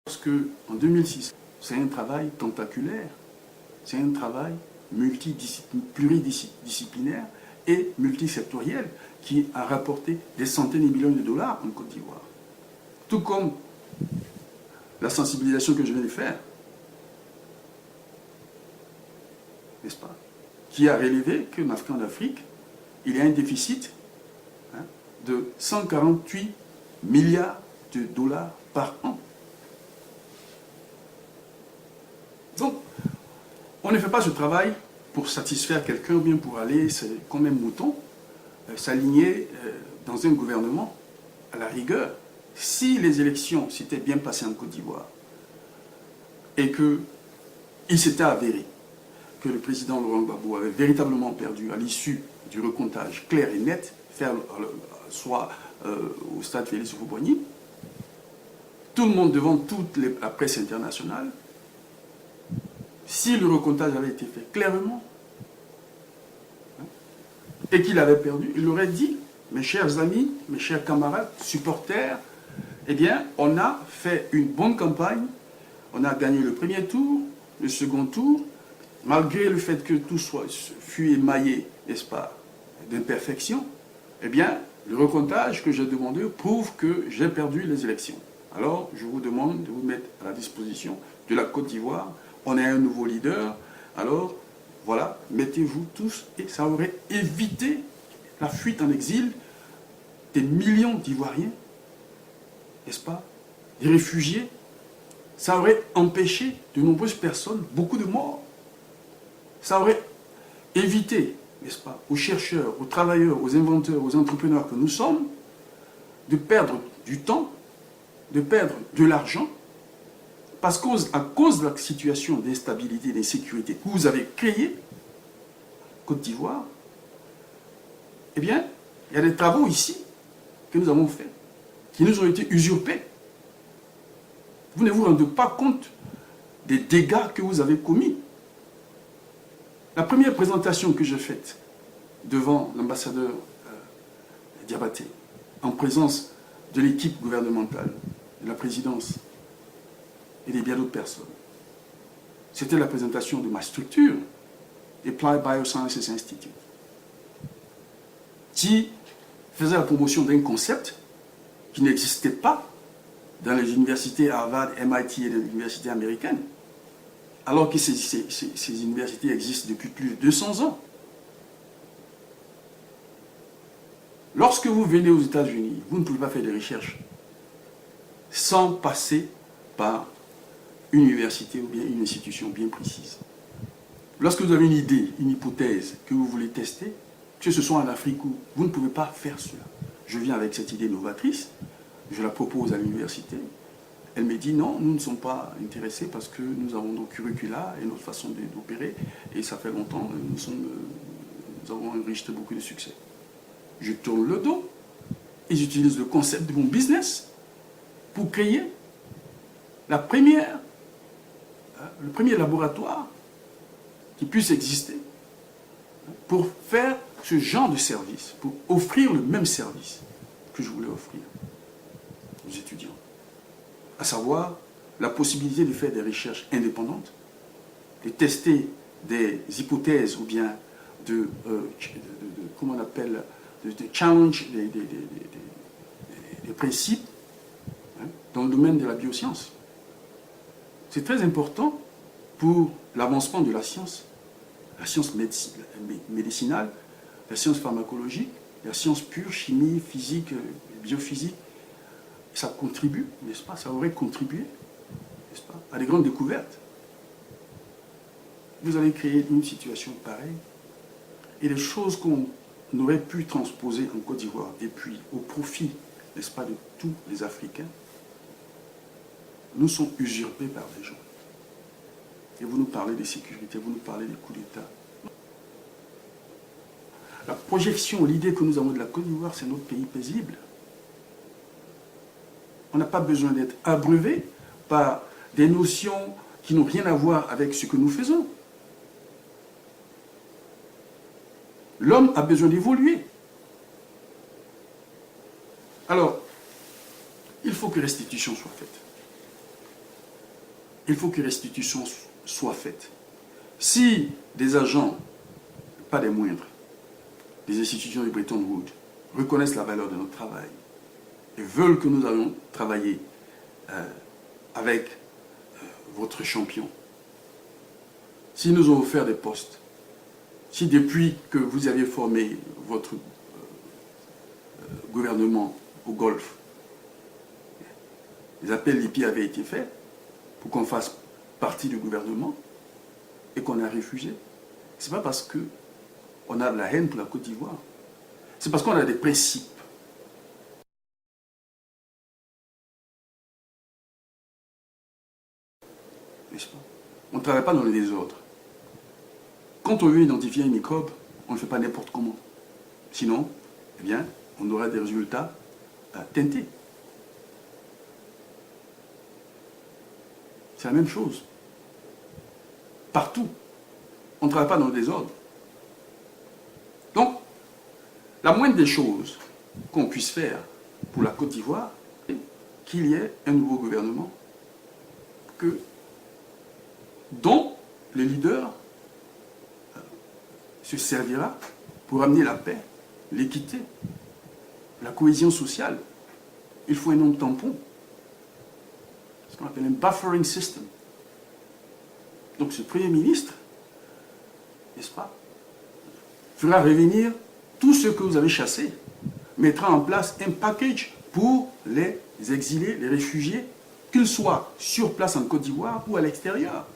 Parce qu'en 2006, c'est un travail tentaculaire, c'est un travail pluridisciplinaire et multisectoriel qui a rapporté des centaines de millions de dollars en Côte d'Ivoire. Tout comme la sensibilisation que je viens de faire, n'est-ce pas, qui a révélé qu'en Afrique, il y a un déficit de 148 milliards de dollars par an. Donc, on ne fait pas ce travail pour satisfaire quelqu'un ou bien pour aller, comme un mouton, s'aligner dans un gouvernement à la rigueur. Si les élections s'étaient bien passées en Côte d'Ivoire et qu'il s'était avéré que le président Laurent Gbagbo avait véritablement perdu à l'issue du recomptage clair et net, soit au stade Félix Houphouët-Boigny, tout le monde devant toute la presse internationale, si le recomptage avait été fait clairement et qu'il avait perdu, il aurait dit, mes chers amis, mes chers camarades, supporters, eh bien, on a fait une bonne campagne, on a gagné le premier tour, le second tour, malgré le fait que tout fut émaillé, n'est-ce pas, d'imperfection, eh bien, le recomptage que j'ai demandé prouve que j'ai perdu les élections. Alors, je vous demande de vous mettre à la disposition de la Côte d'Ivoire. On a un nouveau leader, alors, voilà, mettez-vous tous, et ça aurait évité la fuite en exil des millions d'Ivoiriens, n'est-ce pas, des réfugiés. Ça aurait empêché de nombreuses personnes, beaucoup de morts. Ça aurait évité, n'est-ce pas, aux chercheurs, aux travailleurs, aux inventeurs, aux entrepreneurs que nous sommes, de perdre du temps, de perdre de l'argent, parce qu'à cause de la situation d'instabilité et d'insécurité que vous avez créée, Côte d'Ivoire, eh bien, il y a des travaux ici que nous avons faits, qui nous ont été usurpés. Vous ne vous rendez pas compte des dégâts que vous avez commis. La première présentation que j'ai faite devant l'ambassadeur Diabaté, en présence de l'équipe gouvernementale, de la présidence et de bien d'autres personnes, c'était la présentation de ma structure, Applied Biosciences Institute, qui faisait la promotion d'un concept qui n'existait pas dans les universités Harvard, MIT et les universités américaines, alors que ces universités existent depuis plus de 200 ans. Lorsque vous venez aux États-Unis, vous ne pouvez pas faire de recherche sans passer par une université ou bien une institution bien précise. Lorsque vous avez une idée, une hypothèse que vous voulez tester, que ce soit en Afrique ou vous ne pouvez pas faire cela. Je viens avec cette idée novatrice, je la propose à l'université. Elle me dit non, nous ne sommes pas intéressés parce que nous avons nos curricula et notre façon d'opérer et ça fait longtemps, nous avons enregistré beaucoup de succès. Je tourne le dos et j'utilise le concept de mon business pour créer le premier laboratoire qui puisse exister pour faire ce genre de service, pour offrir le même service que je voulais offrir aux étudiants. À savoir la possibilité de faire des recherches indépendantes, de tester des hypothèses ou bien comment on appelle, de challenge des principes dans le domaine de la bioscience. C'est très important pour l'avancement de la science médicinale, la science pharmacologique, la science pure, chimie, physique, biophysique. Ça contribue, n'est-ce pas? Ça aurait contribué, n'est-ce pas, à des grandes découvertes. Vous avez créé une situation pareille et les choses qu'on aurait pu transposer en Côte d'Ivoire depuis au profit, n'est-ce pas, de tous les Africains, nous sont usurpés par des gens. Et vous nous parlez de sécurité, vous nous parlez des coups d'État. La projection, l'idée que nous avons de la Côte d'Ivoire, c'est notre pays paisible. On n'a pas besoin d'être abreuvé par des notions qui n'ont rien à voir avec ce que nous faisons. L'homme a besoin d'évoluer. Alors, il faut que restitution soit faite. il faut que restitution soit faite. Si des agents, pas des moindres, des institutions de Bretton Woods reconnaissent la valeur de notre travail et veulent que nous allions travailler avec votre champion, si nous ont offert des postes, si depuis que vous avez formé votre gouvernement au Golfe, les appels d'IPI avaient été faits pour qu'on fasse partie du gouvernement et qu'on a refusé, ce n'est pas parce qu'on a de la haine pour la Côte d'Ivoire, c'est parce qu'on a des principes. N'est-ce pas? On ne travaille pas dans le désordre. Quand on veut identifier un microbe, on ne le fait pas n'importe comment. Sinon, eh bien, on aura des résultats teintés. C'est la même chose. Partout. On ne travaille pas dans le désordre. Donc, la moindre des choses qu'on puisse faire pour la Côte d'Ivoire, c'est qu'il y ait un nouveau gouvernement dont le leader se servira pour amener la paix, l'équité, la cohésion sociale. Il faut un homme tampon, ce qu'on appelle un buffering system. Donc ce Premier ministre, n'est-ce pas, fera revenir tous ceux que vous avez chassés, mettra en place un package pour les exilés, les réfugiés, qu'ils soient sur place en Côte d'Ivoire ou à l'extérieur.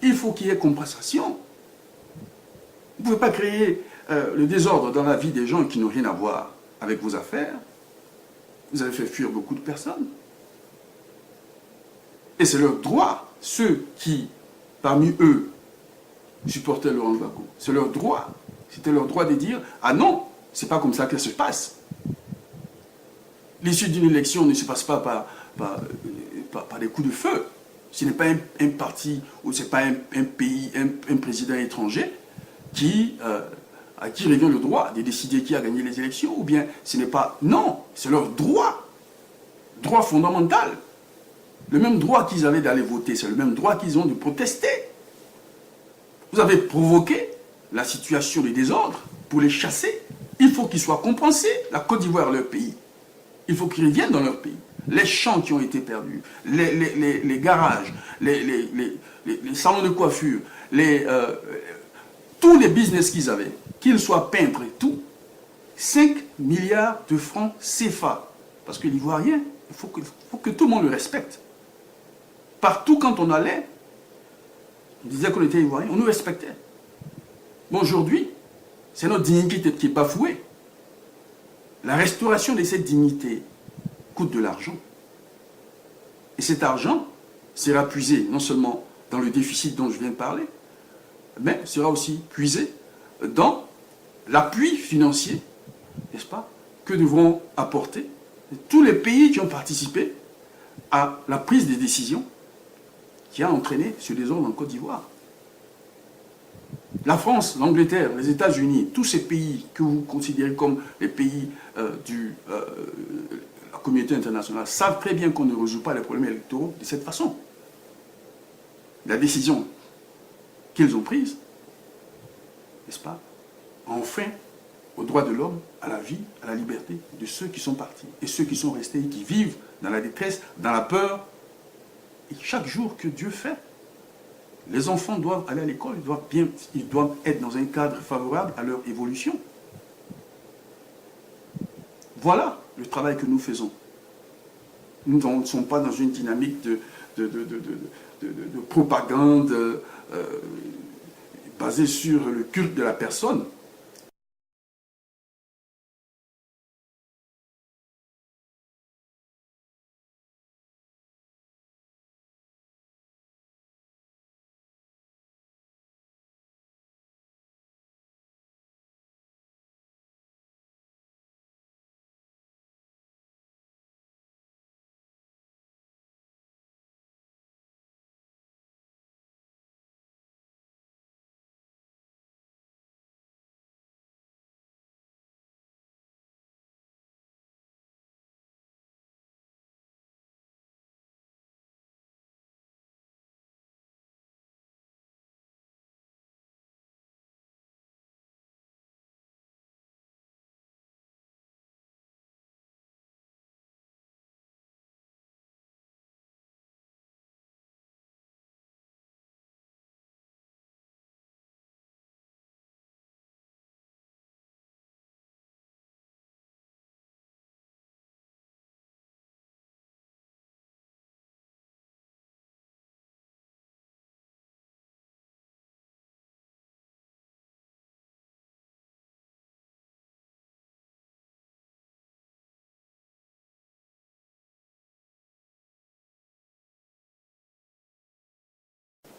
Il faut qu'il y ait compensation. Vous ne pouvez pas créer le désordre dans la vie des gens qui n'ont rien à voir avec vos affaires. Vous avez fait fuir beaucoup de personnes. Et c'est leur droit, ceux qui, parmi eux, supportaient Laurent Gbagbo, c'est leur droit. C'était leur droit de dire « Ah non, c'est pas comme ça que ça se passe. » L'issue d'une élection ne se passe pas par des coups de feu. Ce n'est pas un parti ou ce n'est pas un pays, un président étranger à qui revient le droit de décider qui a gagné les élections, ou bien ce n'est pas... Non, c'est leur droit fondamental. Le même droit qu'ils avaient d'aller voter, c'est le même droit qu'ils ont de protester. Vous avez provoqué la situation de désordre pour les chasser. Il faut qu'ils soient compensés. La Côte d'Ivoire est leur pays. Il faut qu'ils reviennent dans leur pays. Les champs qui ont été perdus, les garages, les salons de coiffure, tous les business qu'ils avaient, qu'ils soient peintres et tout, 5 milliards de francs CFA. Parce que l'Ivoirien, il faut que tout le monde le respecte. Partout quand on allait, on disait qu'on était Ivoirien, on nous respectait. Mais aujourd'hui, c'est notre dignité qui est bafouée. La restauration de cette dignité coûte de l'argent. Et cet argent sera puisé non seulement dans le déficit dont je viens de parler, mais sera aussi puisé dans l'appui financier, n'est-ce pas, que devront apporter tous les pays qui ont participé à la prise des décisions qui a entraîné ce désordre en Côte d'Ivoire. La France, l'Angleterre, les États-Unis, tous ces pays que vous considérez comme les pays de la communauté internationale savent très bien qu'on ne résout pas les problèmes électoraux de cette façon. La décision qu'ils ont prise, n'est-ce pas, enfin aux droits de l'homme, à la vie, à la liberté de ceux qui sont partis et ceux qui sont restés et qui vivent dans la détresse, dans la peur. Et chaque jour que Dieu fait, les enfants doivent aller à l'école, ils doivent être dans un cadre favorable à leur évolution. Voilà le travail que nous faisons. Nous ne sommes pas dans une dynamique de propagande basée sur le culte de la personne.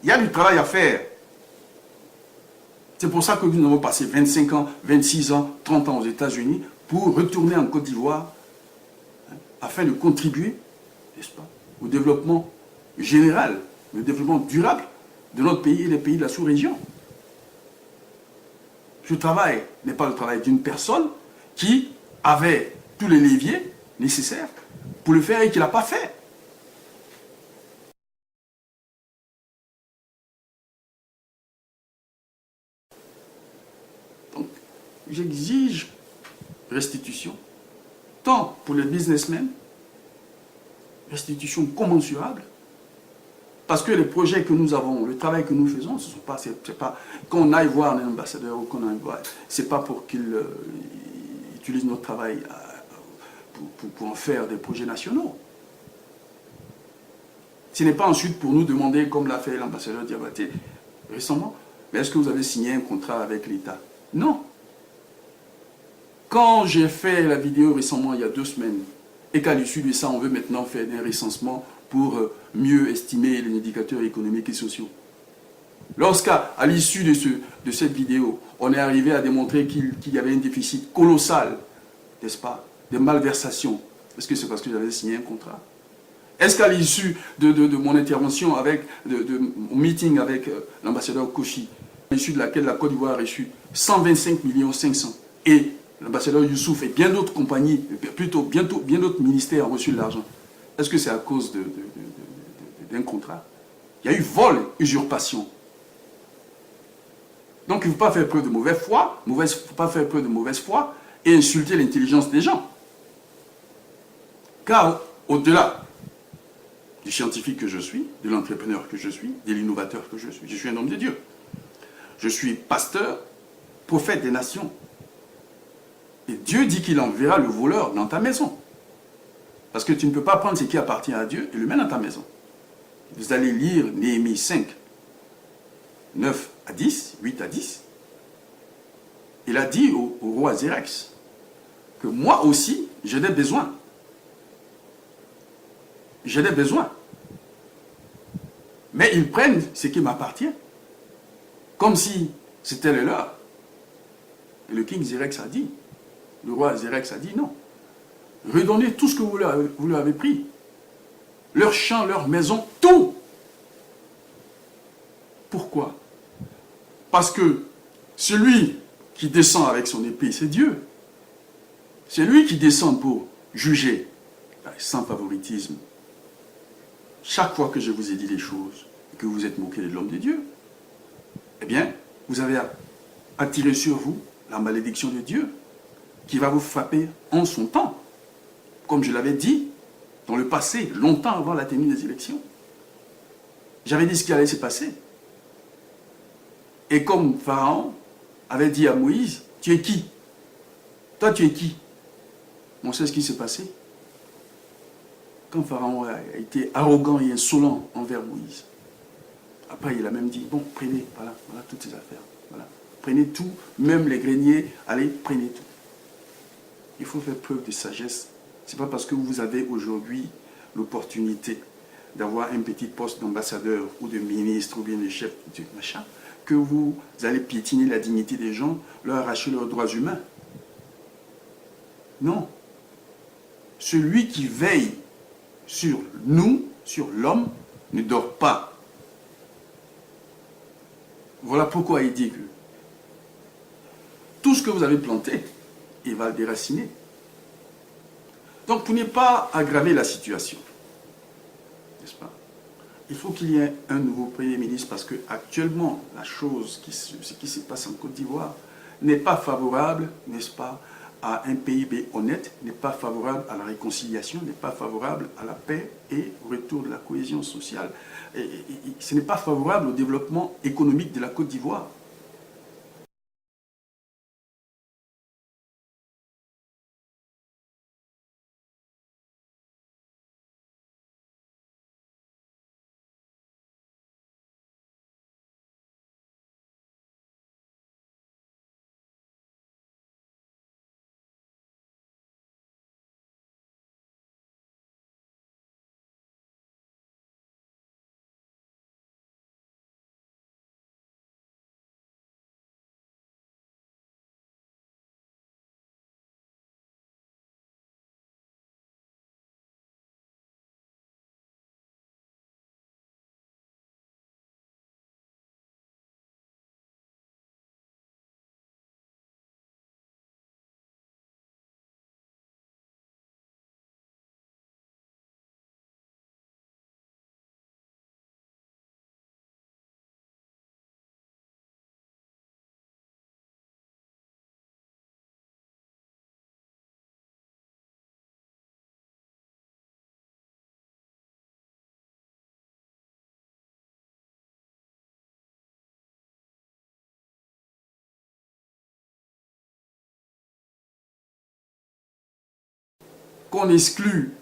Il y a du travail à faire. C'est pour ça que nous avons passé 25 ans, 26 ans, 30 ans aux États-Unis pour retourner en Côte d'Ivoire afin de contribuer, n'est-ce pas, au développement général, le développement durable de notre pays et des pays de la sous-région. Ce travail n'est pas le travail d'une personne qui avait tous les leviers nécessaires pour le faire et qui ne l'a pas fait. Donc, j'exige restitution, tant pour les businessmen, restitution commensurable, parce que les projets que nous avons, le travail que nous faisons, ce sont pas, c'est pas qu'on aille voir un ambassadeur ou qu'on aille voir, c'est pas pour qu'il utilise notre travail pour en faire des projets nationaux. Ce n'est pas ensuite pour nous demander, comme l'a fait l'ambassadeur Diabaté récemment, mais est-ce que vous avez signé un contrat avec l'État? Non. Quand j'ai fait la vidéo récemment, il y a 2 semaines, et qu'à l'issue de ça, on veut maintenant faire des recensements pour mieux estimer les indicateurs économiques et sociaux. Lorsqu'à l'issue de cette vidéo, on est arrivé à démontrer qu'il y avait un déficit colossal, n'est-ce pas, de malversations, est-ce que c'est parce que j'avais signé un contrat? Est-ce qu'à l'issue de mon intervention, mon meeting avec l'ambassadeur Koshi, à l'issue de laquelle la Côte d'Ivoire a reçu 125 millions 500 et l'ambassadeur Youssouf et bien d'autres compagnies, plutôt bien d'autres ministères ont reçu de l'argent, est-ce que c'est à cause d'un contrat? Il y a eu vol, usurpation. Donc il ne faut pas faire preuve de mauvaise foi, faut pas faire preuve de mauvaise foi et insulter l'intelligence des gens. Car au-delà du scientifique que je suis, de l'entrepreneur que je suis, de l'innovateur que je suis un homme de Dieu. Je suis pasteur, prophète des nations. Et Dieu dit qu'il enverra le voleur dans ta maison. Parce que tu ne peux pas prendre ce qui appartient à Dieu et le mettre dans ta maison. Vous allez lire Néhémie 5, 9 à 10, 8 à 10. Il a dit au roi Xérex que moi aussi, j'ai des besoins. J'ai des besoins. Mais ils prennent ce qui m'appartient, comme si c'était le leur. Et le king Xérex a dit, le roi Xérex a dit non. Redonnez tout ce que vous leur avez pris. Leurs champs, leurs maisons, tout. Pourquoi? Parce que celui qui descend avec son épée, c'est Dieu. C'est lui qui descend pour juger, sans favoritisme. Chaque fois que je vous ai dit des choses, que vous êtes moqué de l'homme de Dieu, eh bien, vous avez attiré sur vous la malédiction de Dieu, qui va vous frapper en son temps. Comme je l'avais dit dans le passé, longtemps avant la tenue des élections. J'avais dit ce qui allait se passer. Et comme Pharaon avait dit à Moïse, tu es qui? Toi, tu es qui? On sait ce qui s'est passé. Quand Pharaon a été arrogant et insolent envers Moïse, après il a même dit, bon, prenez, voilà toutes ces affaires. Voilà. Prenez tout, même les greniers, allez, prenez tout. Il faut faire preuve de sagesse. Ce n'est pas parce que vous avez aujourd'hui l'opportunité d'avoir un petit poste d'ambassadeur ou de ministre ou bien de chef de machin, que vous allez piétiner la dignité des gens, leur arracher leurs droits humains. Non. Celui qui veille sur nous, sur l'homme, ne dort pas. Voilà pourquoi il dit que tout ce que vous avez planté, il va le déraciner. Donc pour ne pas aggraver la situation, n'est-ce pas? Il faut qu'il y ait un nouveau Premier ministre parce que actuellement, ce qui se passe en Côte d'Ivoire n'est pas favorable, n'est-ce pas, à un PIB honnête, n'est pas favorable à la réconciliation, n'est pas favorable à la paix et au retour de la cohésion sociale. Ce n'est pas favorable au développement économique de la Côte d'Ivoire. qu'on exclut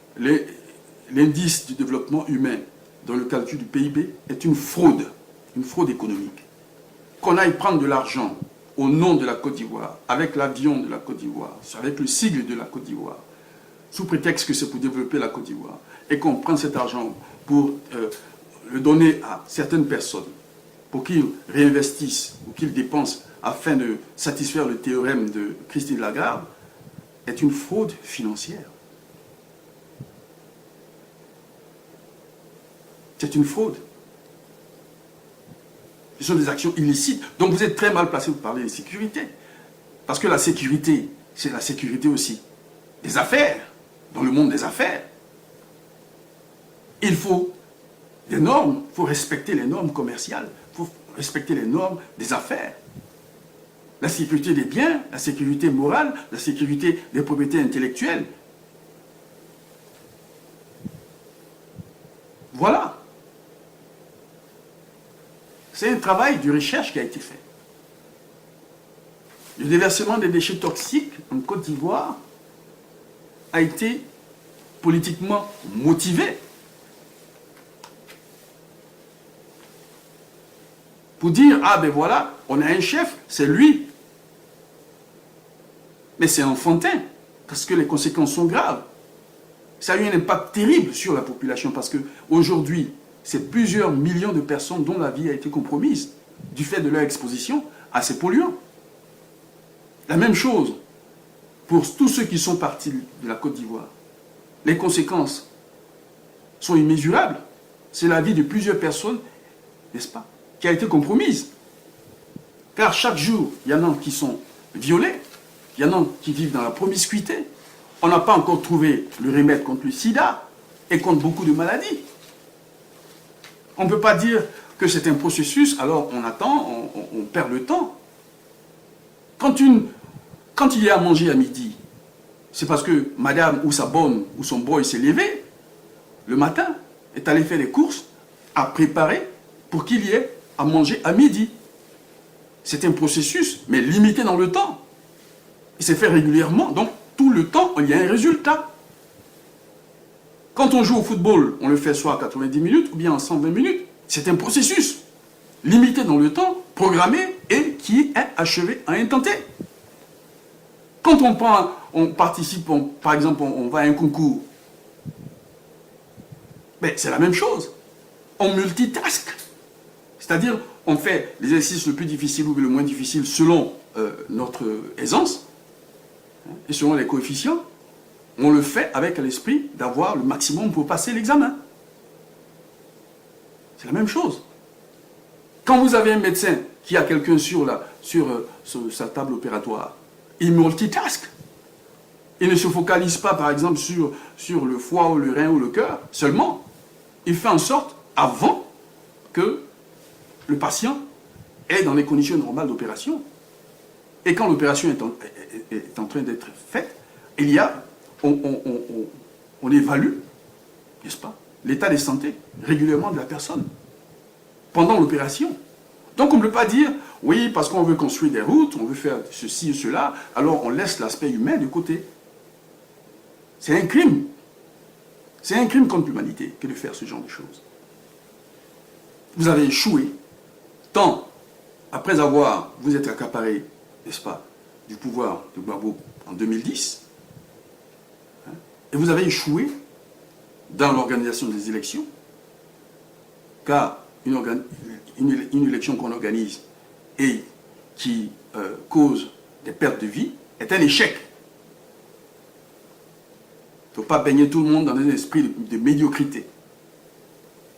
l'indice du développement humain dans le calcul du PIB est une fraude économique. Qu'on aille prendre de l'argent au nom de la Côte d'Ivoire, avec l'avion de la Côte d'Ivoire, avec le sigle de la Côte d'Ivoire, sous prétexte que c'est pour développer la Côte d'Ivoire, et qu'on prend cet argent pour le donner à certaines personnes, pour qu'ils réinvestissent ou qu'ils dépensent afin de satisfaire le théorème de Christine Lagarde, est une fraude financière. C'est une fraude. Ce sont des actions illicites. Donc vous êtes très mal placé pour parler de sécurité. Parce que la sécurité, c'est la sécurité aussi des affaires, dans le monde des affaires. Il faut des normes, il faut respecter les normes commerciales, il faut respecter les normes des affaires. La sécurité des biens, la sécurité morale, la sécurité des propriétés intellectuelles. Voilà. C'est un travail de recherche qui a été fait. Le déversement des déchets toxiques en Côte d'Ivoire a été politiquement motivé pour dire, ah ben voilà, on a un chef, c'est lui. Mais c'est enfantin, parce que les conséquences sont graves. Ça a eu un impact terrible sur la population, parce qu'aujourd'hui, c'est plusieurs millions de personnes dont la vie a été compromise du fait de leur exposition à ces polluants. La même chose pour tous ceux qui sont partis de la Côte d'Ivoire. Les conséquences sont immesurable. C'est la vie de plusieurs personnes, n'est-ce pas, qui a été compromise. Car chaque jour, il y en a qui sont violés, il y en a qui vivent dans la promiscuité. On n'a pas encore trouvé le remède contre le sida et contre beaucoup de maladies. On ne peut pas dire que c'est un processus, alors on attend, on perd le temps. Quand il y a à manger à midi, c'est parce que madame ou sa bonne ou son boy s'est levé le matin, est allé faire les courses, a préparé pour qu'il y ait à manger à midi. C'est un processus, mais limité dans le temps. Il s'est fait régulièrement, donc tout le temps, il y a un résultat. Quand on joue au football, on le fait soit à 90 minutes ou bien en 120 minutes. C'est un processus limité dans le temps, programmé et qui est achevé à un temps T. Quand on participe, par exemple, on va à un concours, ben, c'est la même chose. On multitask. C'est-à-dire, on fait l'exercice le plus difficile ou le moins difficile selon notre aisance et selon les coefficients. On le fait avec l'esprit d'avoir le maximum pour passer l'examen. C'est la même chose. Quand vous avez un médecin qui a quelqu'un sur sa table opératoire, il multitask. Il ne se focalise pas, par exemple, sur le foie ou le rein ou le cœur seulement. Il fait en sorte, avant que le patient est dans les conditions normales d'opération. Et quand l'opération est en train d'être faite, on évalue, n'est-ce pas, l'état de santé régulièrement de la personne pendant l'opération. Donc on ne peut pas dire, oui, parce qu'on veut construire des routes, on veut faire ceci ou cela, alors on laisse l'aspect humain de côté. C'est un crime. C'est un crime contre l'humanité que de faire ce genre de choses. Vous avez échoué, tant après vous êtes accaparé, n'est-ce pas, du pouvoir de Gbagbo en 2010, hein, et vous avez échoué dans l'organisation des élections, car une élection qu'on organise et qui cause des pertes de vie est un échec. Il ne faut pas baigner tout le monde dans un esprit de médiocrité.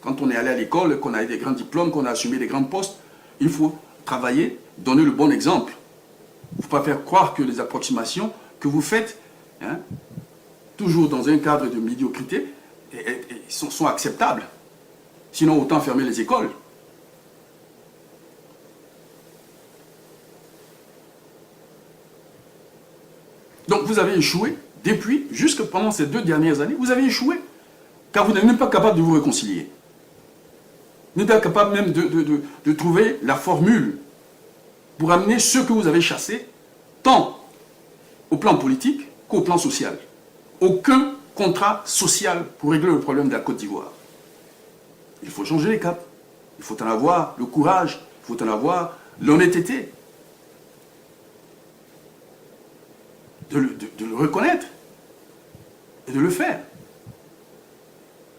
Quand on est allé à l'école, qu'on a eu des grands diplômes, qu'on a assumé des grands postes, il faut travailler, donner le bon exemple. Il ne faut pas faire croire que les approximations que vous faites, hein, toujours dans un cadre de médiocrité, sont acceptables. Sinon, autant fermer les écoles. Donc vous avez échoué depuis, jusque pendant ces 2 dernières années, vous avez échoué. Car vous n'êtes même pas capable de vous réconcilier. Vous n'êtes pas capable même de trouver la formule pour amener ceux que vous avez chassés, tant au plan politique qu'au plan social. Aucun contrat social pour régler le problème de la Côte d'Ivoire. Il faut changer les caps. Il faut en avoir le courage, il faut en avoir l'honnêteté de le reconnaître et de le faire.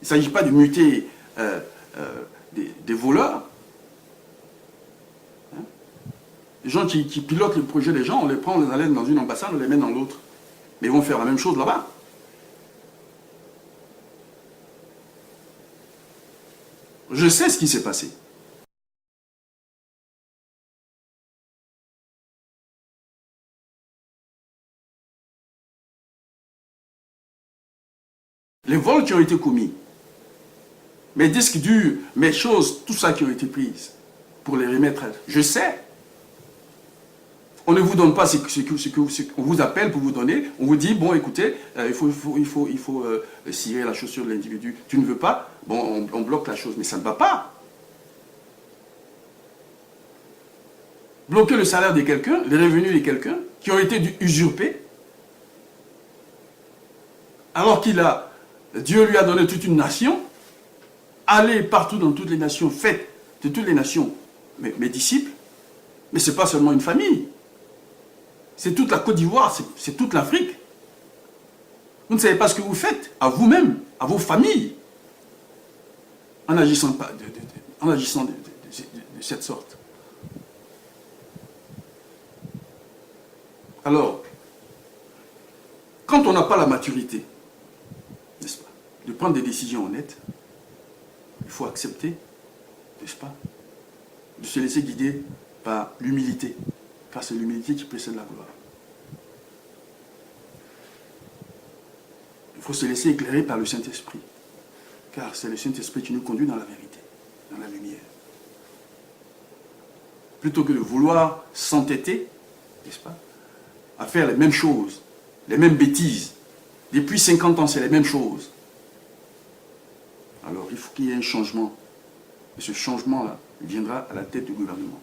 Il ne s'agit pas de muter des voleurs. Hein? Les gens qui pilotent le projet des gens, on les prend, on les enlève dans une ambassade, on les met dans l'autre. Mais ils vont faire la même chose là-bas. Je sais ce qui s'est passé. Les vols qui ont été commis, mes disques durs, mes choses, tout ça qui ont été prises pour les remettre, je sais. On ne vous donne pas ce qu'on vous appelle pour vous donner. On vous dit, bon, écoutez, il faut cirer la chaussure de l'individu. Tu ne veux pas? Bon, on bloque la chose, mais ça ne va pas. Bloquer le salaire de quelqu'un, les revenus de quelqu'un, qui ont été usurpés, alors Dieu lui a donné toute une nation, aller partout dans toutes les nations, faites de toutes les nations mes disciples, mais ce n'est pas seulement une famille. C'est toute la Côte d'Ivoire, c'est toute l'Afrique. Vous ne savez pas ce que vous faites à vous-même, à vos familles, en agissant de cette sorte. Alors, quand on n'a pas la maturité, n'est-ce pas, de prendre des décisions honnêtes, il faut accepter, n'est-ce pas, de se laisser guider par l'humilité. Car c'est l'humilité qui précède la gloire. Il faut se laisser éclairer par le Saint-Esprit. Car c'est le Saint-Esprit qui nous conduit dans la vérité, dans la lumière. Plutôt que de vouloir s'entêter, n'est-ce pas, à faire les mêmes choses, les mêmes bêtises. Depuis 50 ans, c'est les mêmes choses. Alors, il faut qu'il y ait un changement. Et ce changement-là viendra à la tête du gouvernement.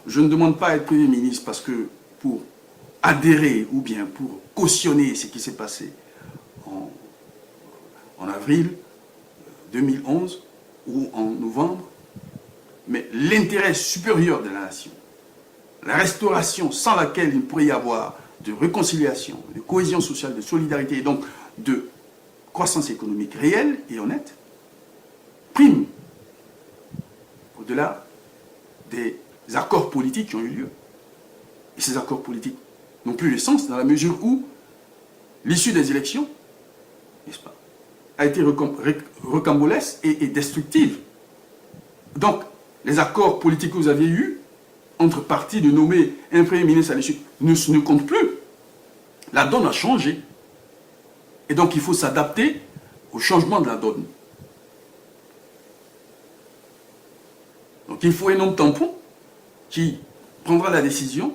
Je ne demande pas à être Premier ministre parce que pour adhérer ou bien pour cautionner ce qui s'est passé en avril 2011 ou en novembre, mais l'intérêt supérieur de la nation, la restauration sans laquelle il ne pourrait y avoir de réconciliation, de cohésion sociale, de solidarité et donc de croissance économique réelle et honnête, prime au-delà des accords politiques qui ont eu lieu. Et ces accords politiques n'ont plus de sens dans la mesure où l'issue des élections, n'est-ce pas, a été rocambolesque et destructive. Donc, les accords politiques que vous aviez eus entre partis de nommer un Premier ministre à l'issue ne comptent plus. La donne a changé. Et donc, il faut s'adapter au changement de la donne. Donc, il faut un homme tampon qui prendra la décision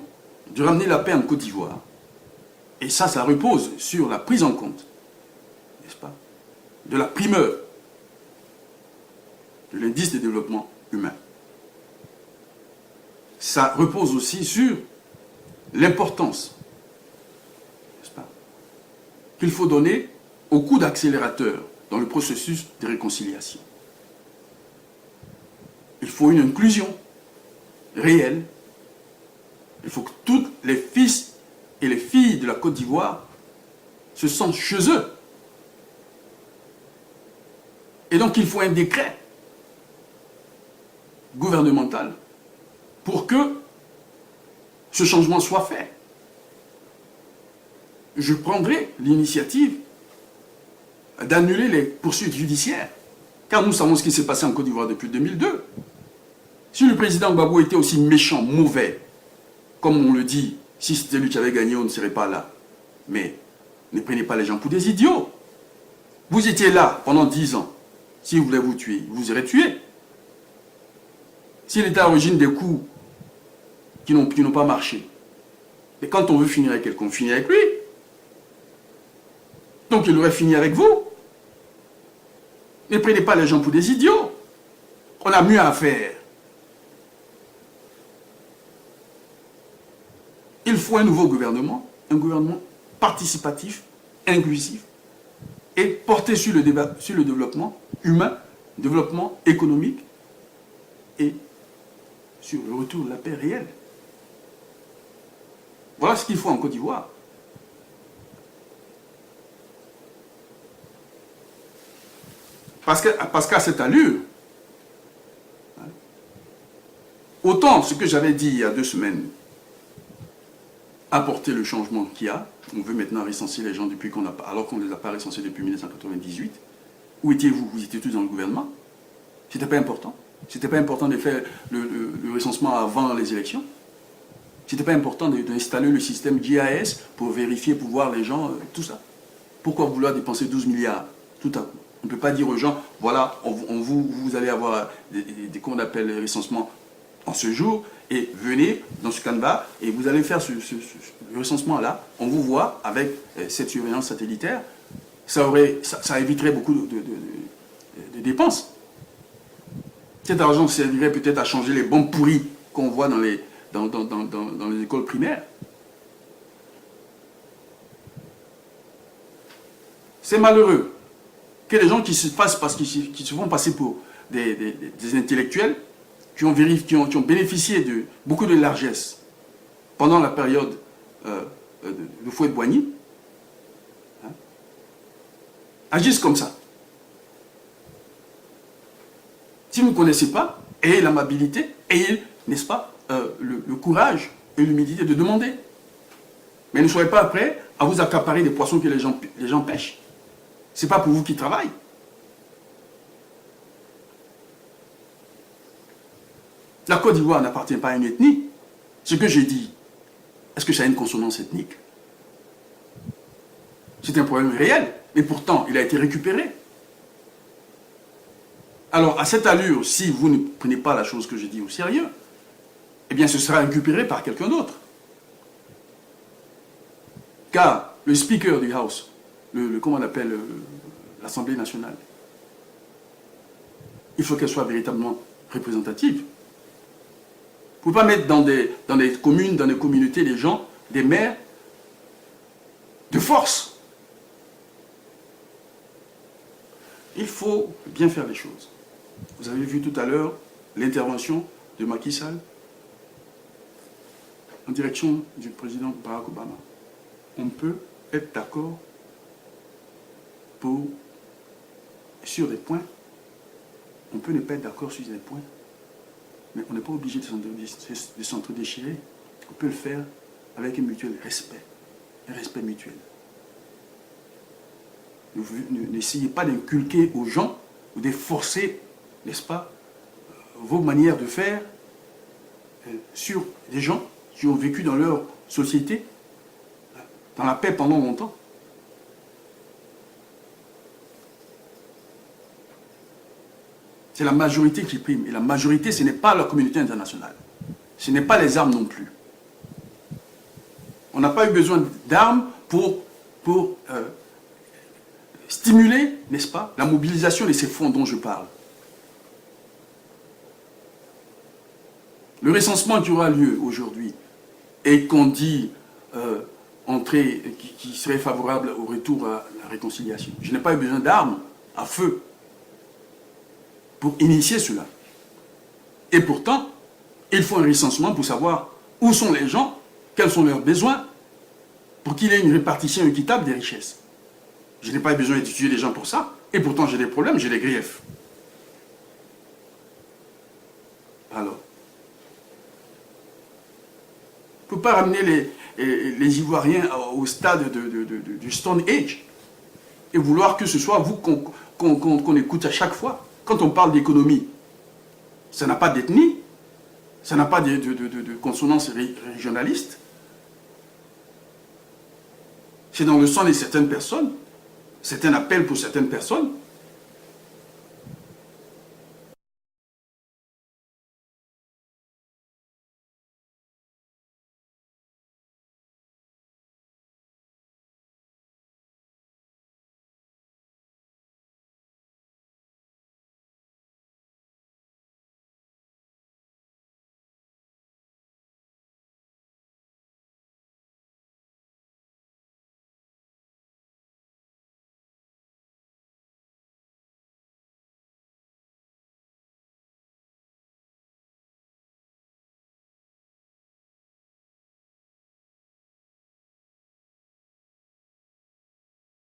de ramener la paix en Côte d'Ivoire. Et ça repose sur la prise en compte, n'est-ce pas, de la primeur de l'indice de développement humain. Ça repose aussi sur l'importance, n'est-ce pas, qu'il faut donner au coup d'accélérateur dans le processus de réconciliation. Il faut une inclusion réelle. Il faut que tous les fils et les filles de la Côte d'Ivoire se sentent chez eux. Et donc il faut un décret gouvernemental pour que ce changement soit fait. Je prendrai l'initiative d'annuler les poursuites judiciaires, car nous savons ce qui s'est passé en Côte d'Ivoire depuis 2002. Si le président Gbagbo était aussi méchant, mauvais, comme on le dit, si c'était lui qui avait gagné, on ne serait pas là. Mais ne prenez pas les gens pour des idiots. Vous étiez là pendant 10 ans. S'il voulait vous tuer, il vous aurait tué. S'il était à l'origine des coups qui n'ont pas marché. Mais quand on veut finir avec quelqu'un, on finit avec lui. Donc il aurait fini avec vous. Ne prenez pas les gens pour des idiots. On a mieux à faire. Il faut un nouveau gouvernement, un gouvernement participatif, inclusif, et porter sur le développement humain, développement économique et sur le retour de la paix réelle. Voilà ce qu'il faut en Côte d'Ivoire. Parce qu'à cette allure, autant ce que j'avais dit il y a 2 semaines, apporter le changement qu'il y a, on veut maintenant recenser les gens depuis alors qu'on ne les a pas recensés depuis 1998. Où étiez-vous? Vous étiez tous dans le gouvernement. C'était pas important. C'était pas important de faire le recensement avant les élections. C'était pas important d'installer le système GIS pour vérifier, pour voir les gens, tout ça. Pourquoi vouloir dépenser 12 milliards tout à coup? On ne peut pas dire aux gens, voilà, vous allez avoir qu'on appelle les recensements en ce jour, et venez dans ce canevas, et vous allez faire le recensement-là, on vous voit avec cette surveillance satellitaire, ça éviterait beaucoup de dépenses. Cet argent servirait peut-être à changer les bombes pourries qu'on voit dans les écoles primaires. C'est malheureux que les gens qui se font passer pour des intellectuels, qui ont bénéficié de beaucoup de largesses pendant la période de Fouet-Boigny, agissent comme ça. Si vous ne connaissez pas, ayez l'amabilité, ayez, n'est-ce pas, le courage et l'humilité de demander. Mais ne soyez pas prêts à vous accaparer des poissons que les gens pêchent. Ce n'est pas pour vous qui travaillent. La Côte d'Ivoire n'appartient pas à une ethnie. Ce que j'ai dit, est-ce que ça a une consonance ethnique? C'est un problème réel, mais pourtant, il a été récupéré. Alors, à cette allure, si vous ne prenez pas la chose que j'ai dit au sérieux, eh bien, ce sera récupéré par quelqu'un d'autre. Car le Speaker du House, comment on appelle l'Assemblée nationale, il faut qu'elle soit véritablement représentative. Vous ne pouvez pas mettre dans des communes, dans des communautés, des gens, des maires, de force. Il faut bien faire les choses. Vous avez vu tout à l'heure l'intervention de Macky Sall en direction du président Barack Obama. On peut être d'accord sur des points. On peut ne pas être d'accord sur des points. Mais on n'est pas obligé de s'entre-déchirer. On peut le faire avec un mutuel respect. Un respect mutuel. N'essayez pas d'inculquer aux gens ou de forcer, n'est-ce pas, vos manières de faire sur des gens qui ont vécu dans leur société, dans la paix pendant longtemps. C'est la majorité qui prime. Et la majorité, ce n'est pas la communauté internationale. Ce n'est pas les armes non plus. On n'a pas eu besoin d'armes pour stimuler, n'est-ce pas, la mobilisation de ces fonds dont je parle. Le recensement qui aura lieu aujourd'hui et qu'on dit qui serait favorable au retour à la réconciliation. Je n'ai pas eu besoin d'armes à feu pour initier cela. Et pourtant, il faut un recensement pour savoir où sont les gens, quels sont leurs besoins, pour qu'il y ait une répartition équitable des richesses. Je n'ai pas besoin d'étudier les gens pour ça, et pourtant j'ai des problèmes, j'ai des griefs. Alors, on ne peut pas ramener les Ivoiriens au stade du Stone Age et vouloir que ce soit vous qu'on écoute à chaque fois. Quand on parle d'économie, ça n'a pas d'ethnie, ça n'a pas de consonance régionaliste. C'est dans le sang de certaines personnes, c'est un appel pour certaines personnes,